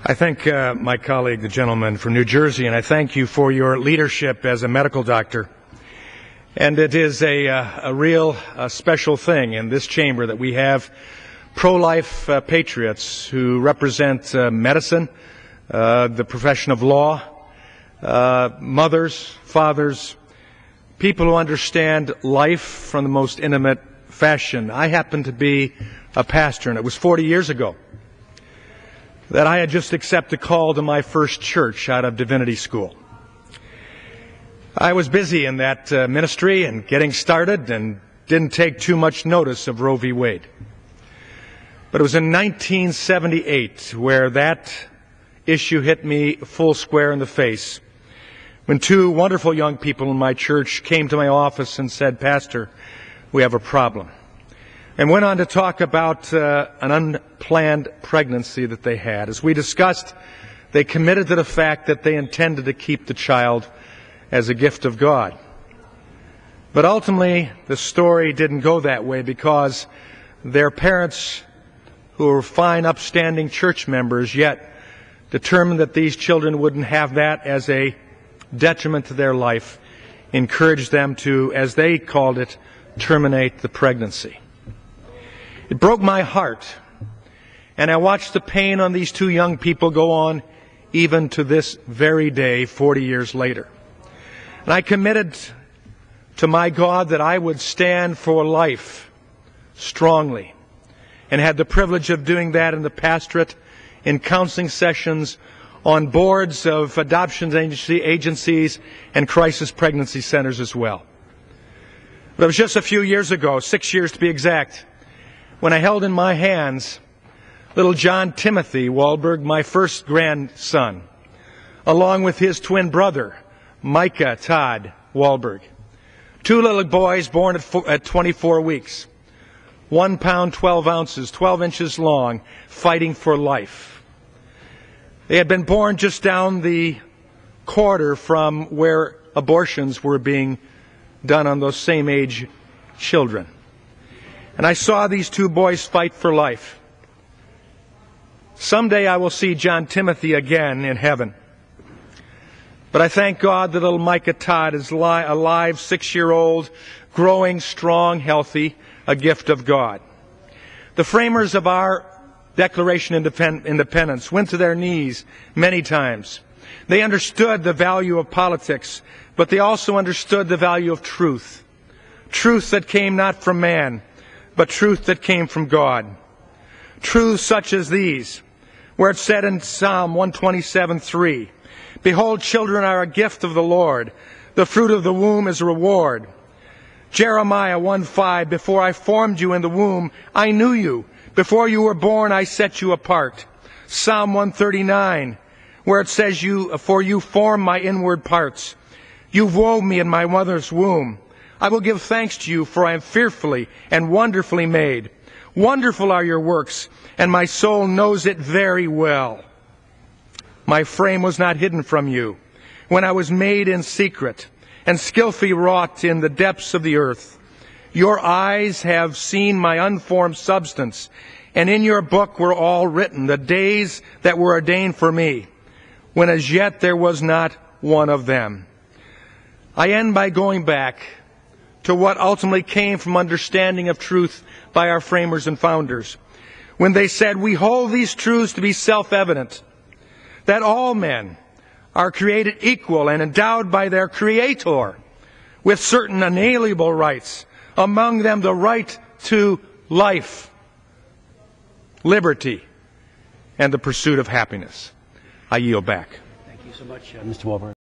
I thank my colleague, the gentleman from New Jersey, and I thank you for your leadership as a medical doctor. And it is a real special thing in this chamber that we have pro-life patriots who represent medicine, the profession of law, mothers, fathers, people who understand life from the most intimate fashion. I happen to be a pastor, and it was 40 years ago that I had just accepted a call to my first church out of divinity school. I was busy in that ministry and getting started and didn't take too much notice of Roe v. Wade. But it was in 1978 where that issue hit me full square in the face when two wonderful young people in my church came to my office and said, "Pastor, we have a problem." And went on to talk about an unplanned pregnancy that they had. As we discussed, they committed to the fact that they intended to keep the child as a gift of God. But ultimately, the story didn't go that way because their parents, who were fine, upstanding church members, yet determined that these children wouldn't have that as a detriment to their life, encouraged them to, as they called it, terminate the pregnancy. It broke my heart, and I watched the pain on these two young people go on even to this very day, 40 years later. And I committed to my God that I would stand for life strongly, and had the privilege of doing that in the pastorate, in counseling sessions, on boards of adoption agencies and crisis pregnancy centers as well. But it was just a few years ago, 6 years to be exact, when I held in my hands little John Timothy Walberg, my first grandson, along with his twin brother, Micah Todd Walberg. Two little boys born at 24 weeks, 1 pound, 12 ounces, 12 inches long, fighting for life. They had been born just down the corridor from where abortions were being done on those same age children. And I saw these two boys fight for life. Someday I will see John Timothy again in heaven. But I thank God that little Micah Todd is alive, 6-year-old, growing, strong, healthy, a gift of God. The framers of our Declaration of Independence went to their knees many times. They understood the value of politics, but they also understood the value of truth. Truth that came not from man, but truth that came from God. Truths such as these, where it said in Psalm 127:3, "Behold, children are a gift of the Lord. The fruit of the womb is a reward." Jeremiah 1:5, "Before I formed you in the womb, I knew you. Before you were born, I set you apart." Psalm 139, where it says, "For you formed my inward parts. You wove me in my mother's womb. I will give thanks to you, for I am fearfully and wonderfully made. Wonderful are your works, and my soul knows it very well. My frame was not hidden from you when I was made in secret and skillfully wrought in the depths of the earth. Your eyes have seen my unformed substance, and in your book were all written the days that were ordained for me, when as yet there was not one of them." I end by going back to what ultimately came from understanding of truth by our framers and founders, when they said, "We hold these truths to be self-evident, that all men are created equal and endowed by their Creator with certain inalienable rights, among them the right to life, liberty, and the pursuit of happiness." I yield back. Thank you so much, Mr. Walberg.